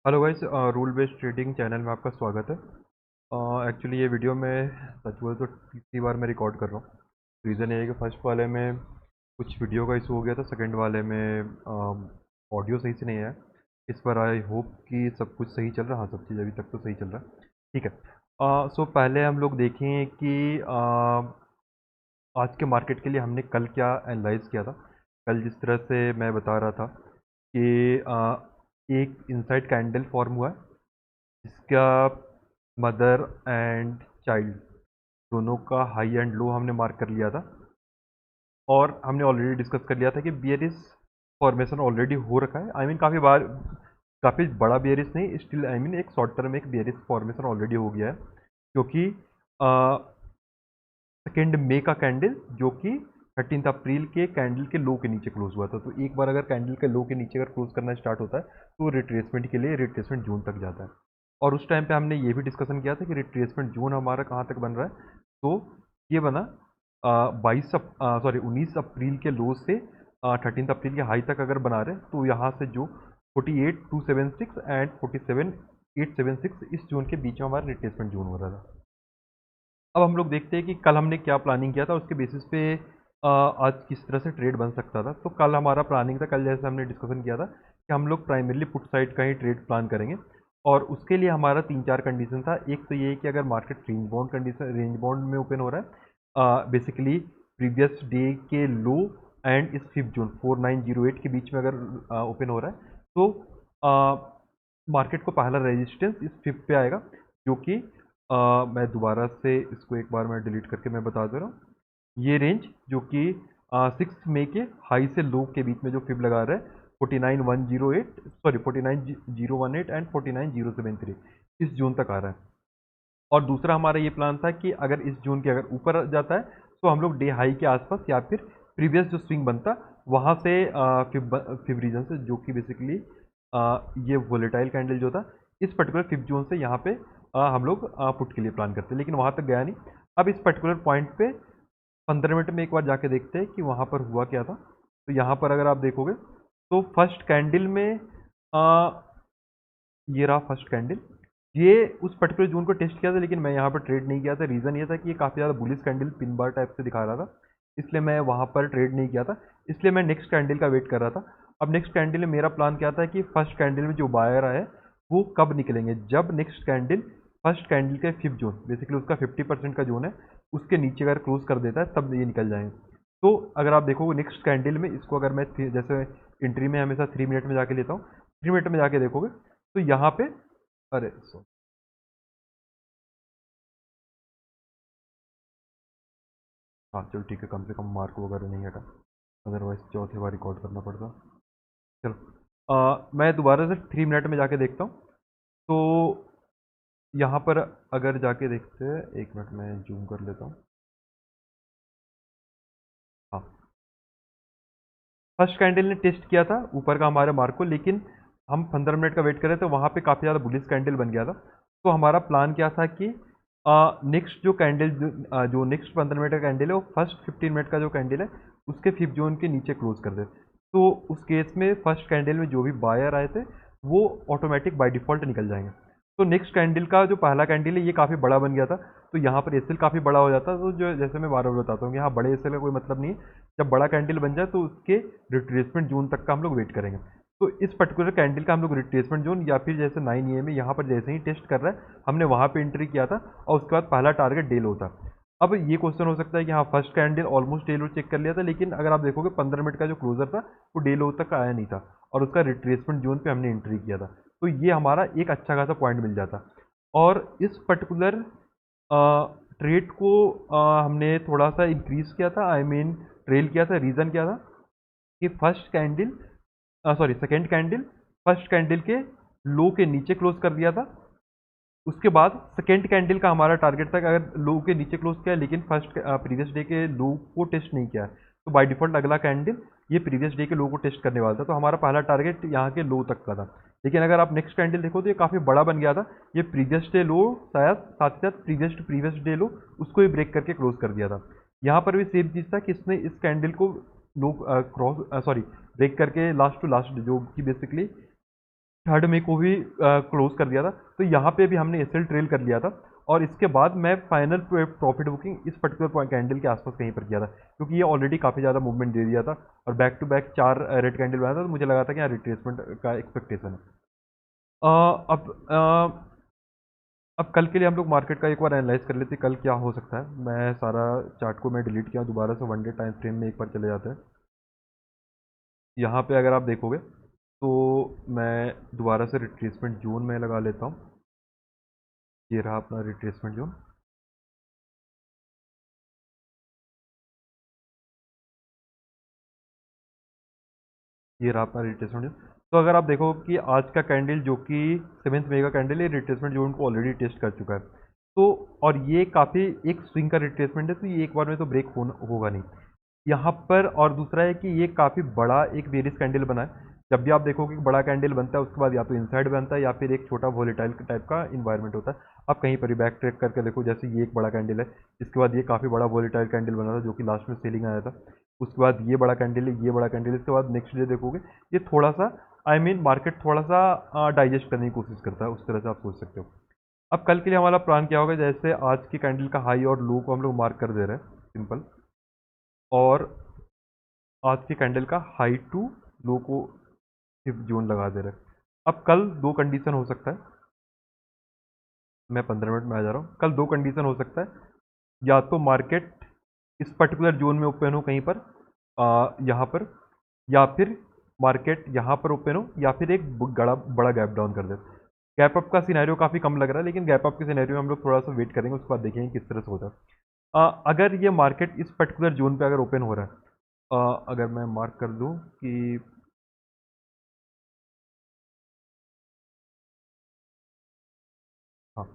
Hello guys, rule based trading channel में आपका स्वागत है। एक्चुअली ये वीडियो मैं सच बोले तो तीसरी बार मैं रिकॉर्ड कर रहा हूँ। रीज़न ये है कि फर्स्ट वाले में कुछ वीडियो का इशू हो गया था, सेकंड वाले में ऑडियो सही से नहीं आया। इस बार आई होप कि सब कुछ सही चल रहा है। हाँ, सब चीज़ अभी तक तो सही चल रहा है। ठीक है। सो पहले हम लोग देखें कि आज के मार्केट के लिए हमने कल क्या एनालाइज किया था। कल जिस तरह से मैं बता रहा था कि एक इनसाइड कैंडल फॉर्म हुआ है, इसका मदर एंड चाइल्ड दोनों का हाई एंड लो हमने मार्क कर लिया था। और हमने ऑलरेडी डिस्कस कर लिया था कि बियरिश फॉर्मेशन ऑलरेडी हो रखा है। आई मीन काफ़ी बार, काफ़ी बड़ा बियरिश नहीं, स्टिल आई मीन एक शॉर्ट टर्म एक बियरिश फॉर्मेशन ऑलरेडी हो गया है, क्योंकि सेकेंड मे का कैंडल जो कि 13 अप्रैल के कैंडल के लो के नीचे क्लोज हुआ था। तो एक बार अगर कैंडल के लो के नीचे अगर क्लोज करना स्टार्ट होता है तो रिट्रेसमेंट के लिए रिट्रेसमेंट जोन तक जाता है। और उस टाइम पे हमने ये भी डिस्कशन किया था कि रिट्रेसमेंट जोन हमारा कहाँ तक बन रहा है। तो ये बना 19 अप्रैल के लो से 13 अप्रैल के हाई तक अगर बना रहे तो यहाँ से जो 48,276 एंड 47,876 इस जोन के बीच में हमारा रिट्रेसमेंट जोन हो रहा था। अब हम लोग देखते हैं कि कल हमने क्या प्लानिंग किया था, उसके बेसिस पे आज किस तरह से ट्रेड बन सकता था। तो कल हमारा प्लानिंग था, कल जैसे हमने डिस्कशन किया था कि हम लोग प्राइमरीली पुट साइड का ही ट्रेड प्लान करेंगे। और उसके लिए हमारा 3-4 कंडीशन था। एक तो ये है कि अगर मार्केट रेंज बाउंड में ओपन हो रहा है, बेसिकली प्रीवियस डे के लो एंड इस फिफ्थ जोन 4908 के बीच में अगर ओपन हो रहा है तो मार्केट को पहला रेजिस्टेंस इस फिफ्थ पे आएगा, जो कि मैं दोबारा से इसको एक बार मैं डिलीट करके मैं बता दे रहा हूँ। ये रेंज जो कि 6 मई के हाई से लो के बीच में जो फिब लगा रहा है 49,108, सॉरी 49,018 एंड 49,073, इस जोन तक आ रहा है। और दूसरा हमारा ये प्लान था कि अगर इस जोन के अगर ऊपर जाता है तो हम लोग डे हाई के आसपास या फिर प्रीवियस जो स्विंग बनता वहाँ से फिब रीजन से, जो कि बेसिकली ये वोलेटाइल कैंडल जो था इस पर्टिकुलर फिफ्थ जोन से यहाँ पे हम लोग पुट के लिए प्लान करते हैं, लेकिन वहाँ तक गया नहीं। अब इस पर्टिकुलर पॉइंट पे 15 मिनट में एक बार जाके देखते हैं कि वहाँ पर हुआ क्या था। तो यहाँ पर अगर आप देखोगे तो फर्स्ट कैंडल में आ, ये रहा फर्स्ट कैंडल। ये उस पर्टिकुलर जोन को टेस्ट किया था, लेकिन मैं यहाँ पर ट्रेड नहीं किया था। रीज़न ये था कि ये काफ़ी ज़्यादा bullish candle pin bar type से दिखा रहा था, इसलिए मैं वहाँ पर ट्रेड नहीं किया था। इसलिए मैं नेक्स्ट कैंडल का वेट कर रहा था। अब नेक्स्ट कैंडल में मेरा प्लान क्या था कि फर्स्ट कैंडल में जो बायर आए वो कब निकलेंगे, जब नेक्स्ट कैंडल फर्स्ट कैंडल के फिफ्थ जोन, बेसिकली उसका 50% का जोन है, उसके नीचे अगर क्लोज कर देता है तब ये निकल जाएंगे। तो अगर आप देखोगे नेक्स्ट कैंडल में इसको अगर मैं जैसे एंट्री में हमेशा 3 मिनट में जाके लेता हूँ, 3 मिनट में जाके देखोगे तो यहाँ पे, अरे सो, हाँ चलो ठीक है, कम से कम मार्क वगैरह नहीं हटा, अदरवाइज चौथे बार रिकॉर्ड करना पड़ता। चलो मैं दोबारा से 3 मिनट में जाके देखता हूँ। तो यहाँ पर अगर जाके देखते हैं, 1 मिनट में जूम कर लेता हूँ। हाँ, फर्स्ट कैंडल ने टेस्ट किया था ऊपर का हमारे मार्क को, लेकिन हम 15 मिनट का वेट कर रहे थे, वहाँ पे काफ़ी ज़्यादा बुलिश कैंडल बन गया था। तो हमारा प्लान क्या था कि नेक्स्ट जो कैंडल जो नेक्स्ट 15 मिनट का कैंडल है वो फर्स्ट 15 मिनट का जो कैंडल है उसके फिफ्थ जोन के नीचे क्लोज कर दे। तो उस केस में फर्स्ट कैंडल में जो भी बायर आए थे वो ऑटोमेटिक बाय डिफ़ॉल्ट निकल जाएंगे। तो नेक्स्ट कैंडल का जो पहला कैंडल है ये काफ़ी बड़ा बन गया था, तो यहाँ पर एसएल काफ़ी बड़ा हो जाता है। तो जो जैसे मैं बार बार बताता हूँ कि यहाँ बड़े एसएल का कोई मतलब नहीं है। जब बड़ा कैंडल बन जाए तो उसके रिट्रेसमेंट जोन तक का हम लोग वेट करेंगे। तो इस पर्टिकुलर कैंडल का हम लोग रिट्रेसमेंट जोन या फिर जैसे 9 AM यहाँ पर जैसे ही टेस्ट कर रहा है हमने वहाँ पे एंट्री किया था, और उसके बाद पहला टारगेट डे लो था। अब ये क्वेश्चन हो सकता है कि हाँ first candle almost day low check कर लिया था, लेकिन अगर आप देखोगे 15 मिनट का जो क्लोजर था वो डे लो तक आया नहीं था, और उसका रिट्रेसमेंट जोन पे हमने एंट्री किया था। तो ये हमारा एक अच्छा खासा पॉइंट मिल जाता। और इस पर्टिकुलर ट्रेड को हमने थोड़ा सा इंक्रीज किया था, आई मीन ट्रेल किया था। रीज़न क्या था कि first candle, sorry second candle first candle के लो के नीचे क्लोज कर दिया था। उसके बाद सेकेंड कैंडल का हमारा टारगेट था कि अगर लो के नीचे क्लोज किया है लेकिन फर्स्ट प्रीवियस डे के लो को टेस्ट नहीं किया है, तो बाय डिफॉल्ट अगला कैंडल ये प्रीवियस डे के लो को टेस्ट करने वाला था। तो हमारा पहला टारगेट यहाँ के लो तक का था। लेकिन अगर आप नेक्स्ट कैंडल देखो तो ये काफ़ी बड़ा बन गया था। ये प्रीवियस डे लो, शायद साथ ही साथ प्रीवियस डे लो उसको ही ब्रेक करके क्लोज कर दिया था। यहाँ पर भी सेम चीज़ था कि इसने इस कैंडल को लो क्रॉस, सॉरी, ब्रेक करके लास्ट टू लास्ट जो कि बेसिकली 3 मई को भी क्लोज कर दिया था। तो यहाँ पे भी हमने एसएल ट्रेल कर लिया था और इसके बाद मैं फाइनल प्रॉफिट बुकिंग इस पर्टिकुलर कैंडल के आसपास कहीं पर किया था, क्योंकि ये ऑलरेडी काफ़ी ज़्यादा मूवमेंट दे दिया था और back to back 4 red candle बनाया था, तो मुझे लगा था कि यहाँ रिट्रेसमेंट का एक्सपेक्टेशन है। अब कल के लिए हम लोग मार्केट का एक बार एनालाइज कर लेते हैं कल क्या हो सकता है। मैं सारा चार्ट को मैं डिलीट किया, दोबारा से 1 डे टाइम फ्रेम में एक बार चले जाते हैं। यहाँ पे अगर आप देखोगे तो मैं दोबारा से रिट्रेसमेंट जोन में लगा लेता हूँ। ये रहा अपना रिट्रेसमेंट जोन। ये रहा अपना रिट्रेसमेंट जोन। तो अगर आप देखो कि आज का कैंडल जो कि 7 मई का कैंडल है, रिट्रेसमेंट जोन को ऑलरेडी टेस्ट कर चुका है। तो और ये काफ़ी एक स्विंग का रिट्रेसमेंट है, तो ये एक बार में तो ब्रेक होगा नहीं यहाँ पर। और दूसरा है कि ये काफ़ी बड़ा एक बेरिश कैंडल बना है। जब भी आप देखोगे कि बड़ा कैंडल बनता है उसके बाद या तो इनसाइड बनता है या फिर एक छोटा वोलेटाइल टाइप का इन्वायरमेंट होता है। आप कहीं पर भी बैक ट्रैक करके देखो, जैसे ये एक बड़ा कैंडल है, इसके बाद ये काफ़ी बड़ा वोलेटाइल कैंडल बना था जो कि लास्ट में सेलिंग आया था। उसके बाद ये बड़ा कैंडल है, ये बड़ा कैंडल, इसके बाद नेक्स्ट डे देखोगे ये थोड़ा सा मार्केट थोड़ा सा डाइजेस्ट करने की कोशिश करता है, उस तरह से आप सोच सकते हो। अब कल के लिए हमारा प्लान क्या होगा, जैसे आज की कैंडल का हाई और लो को हम लोग मार्क कर दे रहे हैं सिंपल, और आज की कैंडल का हाई टू लो को सिर्फ जोन लगा दे रहे हैं। अब कल दो कंडीशन हो सकता है, मैं 15 मिनट में आ जा रहा हूँ। कल दो कंडीशन हो सकता है, या तो मार्केट इस पर्टिकुलर जोन में ओपन हो कहीं पर यहाँ पर, या फिर मार्केट यहाँ पर ओपन हो, या फिर एक बड़ा बड़ा गैप डाउन कर दे। गैप अप का सिनेरियो काफ़ी कम लग रहा है, लेकिन गैप अप के सिनेरियो में हम लोग थोड़ा सा वेट करेंगे, उसके बाद देखेंगे किस तरह से होता है। अगर ये मार्केट इस पर्टिकुलर जोन पे अगर ओपन हो रहा है, अगर मैं मार्क कर दूं कि हाँ,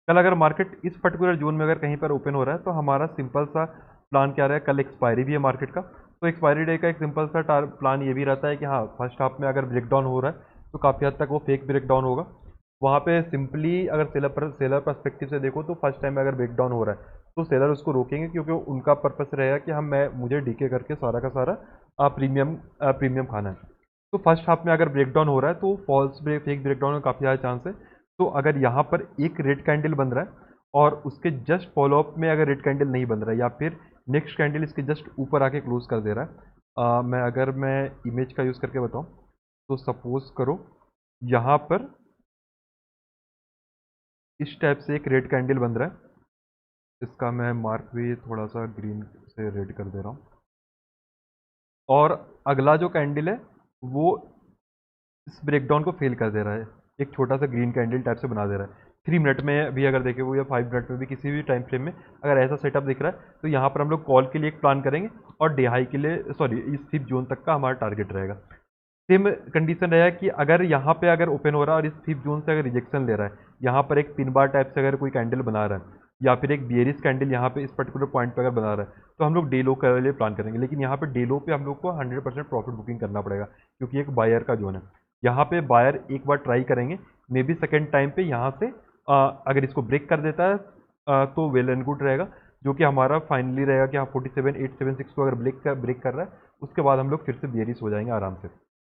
कल अगर मार्केट इस पर्टिकुलर जोन में अगर कहीं पर ओपन हो रहा है तो हमारा सिंपल सा प्लान क्या रहा है, कल एक्सपायरी भी है मार्केट का। तो एक्सपायरी डे का एक सिंपल सा प्लान ये भी रहता है कि हाँ, फर्स्ट हाफ में अगर ब्रेक डाउन हो रहा है तो काफ़ी हद तक वो फेक ब्रेक डाउन होगा। वहाँ पे सिंपली अगर सेलर पर्सपेक्टिव से देखो तो फर्स्ट टाइम अगर ब्रेक डाउन हो रहा है तो सेलर उसको रोकेंगे, क्योंकि उनका पर्पस रहेगा कि हम मैं मुझे डीके करके सारा का सारा प्रीमियम खाना है। तो फर्स्ट हाफ में अगर ब्रेक डाउन हो रहा है तो false break fake break down का काफ़ी ज़्यादा चांस है। तो अगर यहाँ पर एक रेड कैंडल बन रहा है और उसके जस्ट फॉलोअप में अगर रेड कैंडल नहीं बन रहा है, या फिर नेक्स्ट कैंडल इसके जस्ट ऊपर आके क्लोज कर दे रहा है, मैं इमेज का यूज़ करके बताऊँ तो सपोज करो यहाँ पर इस टाइप से एक रेड कैंडल बन रहा है। इसका मैं मार्क भी थोड़ा सा ग्रीन से रेड कर दे रहा हूँ, और अगला जो कैंडल है वो इस ब्रेकडाउन को फेल कर दे रहा है, एक छोटा सा ग्रीन कैंडल टाइप से बना दे रहा है। 3 मिनट में भी अगर देखें वो, या 5 मिनट में भी, किसी भी टाइम फ्रेम में अगर ऐसा सेटअप दिख रहा है तो यहाँ पर हम लोग कॉल के लिए एक प्लान करेंगे, और डे हाई के लिए सॉरी इस सिप जोन तक का हमारा टारगेट रहेगा। सेम कंडीशन रहेगा कि अगर यहाँ पे अगर ओपन हो रहा है और इस सिप जोन से अगर रिजेक्शन ले रहा है, यहाँ पर एक पिन बार टाइप से अगर कोई कैंडल बना रहा है, या फिर एक बियरिश कैंडल यहाँ पे इस पर्टिकुलर पॉइंट पे अगर बना रहा है, तो हम लोग डे लो के लिए प्लान करेंगे। लेकिन यहाँ पे डे लो पे हम लोग को 100% प्रॉफिट बुकिंग करना पड़ेगा, क्योंकि एक बायर का जोन है। यहाँ पे बायर एक बार ट्राई करेंगे, मे बी सेकेंड टाइम पे यहाँ से अगर इसको ब्रेक कर देता है तो वेल एंड गुड रहेगा, जो कि हमारा फाइनली रहेगा कि हाँ 47,876 को अगर ब्रेक कर रहा है उसके बाद हम लोग फिर से बियरिश हो जाएंगे आराम से।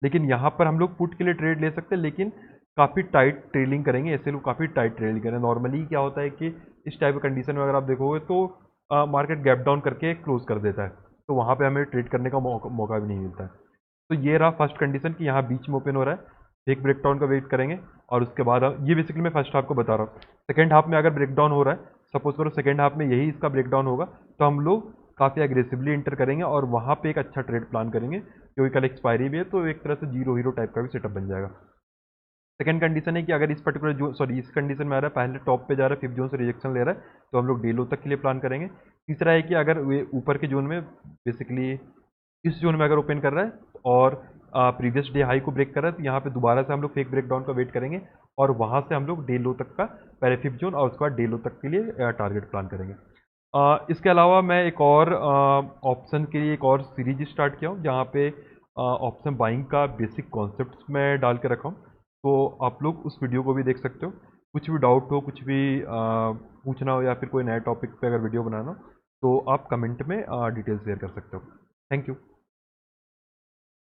लेकिन यहाँ पर हम लोग पुट के लिए ट्रेड ले सकते हैं, लेकिन काफ़ी टाइट ट्रेलिंग करेंगे, ऐसे लोग काफ़ी टाइट ट्रेलिंग करें। नॉर्मली क्या होता है कि इस टाइप की कंडीशन में अगर आप देखोगे तो मार्केट गैप डाउन करके क्लोज कर देता है, तो वहाँ पे हमें ट्रेड करने का मौका भी नहीं मिलता है। तो ये रहा फर्स्ट कंडीशन कि यहाँ बीच में ओपन हो रहा है, एक ब्रेक डाउन का वेट करेंगे, और उसके बाद ये बेसिकली मैं फर्स्ट हाफ को बता रहा हूँ। सेकेंड हाफ में अगर ब्रेक डाउन हो रहा है, सपोज करो सेकेंड हाफ में यही इसका ब्रेक डाउन होगा, तो हम लोग काफ़ी एग्रेसिवली इंटर करेंगे और वहाँ पे एक अच्छा ट्रेड प्लान करेंगे, क्योंकि कल एक्सपायरी भी है, तो एक तरह से जीरो हीरो टाइप का भी सेटअप बन जाएगा। सेकंड कंडीशन है कि अगर इस पर्टिकुलर जो सॉरी इस कंडीशन में आ रहा है, पहले टॉप पे जा रहा है, फिफ्थ जोन से रिजेक्शन ले रहा है, तो हम लोग डे लो तक के लिए प्लान करेंगे। तीसरा है कि अगर वे ऊपर के जोन में बेसिकली इस जोन में अगर ओपन कर रहा है और प्रीवियस डे हाई को ब्रेक कर रहा है, तो यहाँ पे दोबारा से हम लोग फेक ब्रेक डाउन का वेट करेंगे, और वहाँ से हम लोग डे लो तक का पहले फिफ्थ जोन और उसके बाद डे लो तक के लिए टारगेट प्लान करेंगे। इसके अलावा मैं एक और ऑप्शन के लिए एक और सीरीज स्टार्ट किया हूँ, जहाँ पे ऑप्शन बाइंग का बेसिक कॉन्सेप्ट मैं डाल के रखा हूँ, तो आप लोग उस वीडियो को भी देख सकते हो। कुछ भी डाउट हो, कुछ भी पूछना हो, या फिर कोई नया टॉपिक पे अगर वीडियो बनाना हो, तो आप कमेंट में डिटेल शेयर कर सकते हो। Thank you.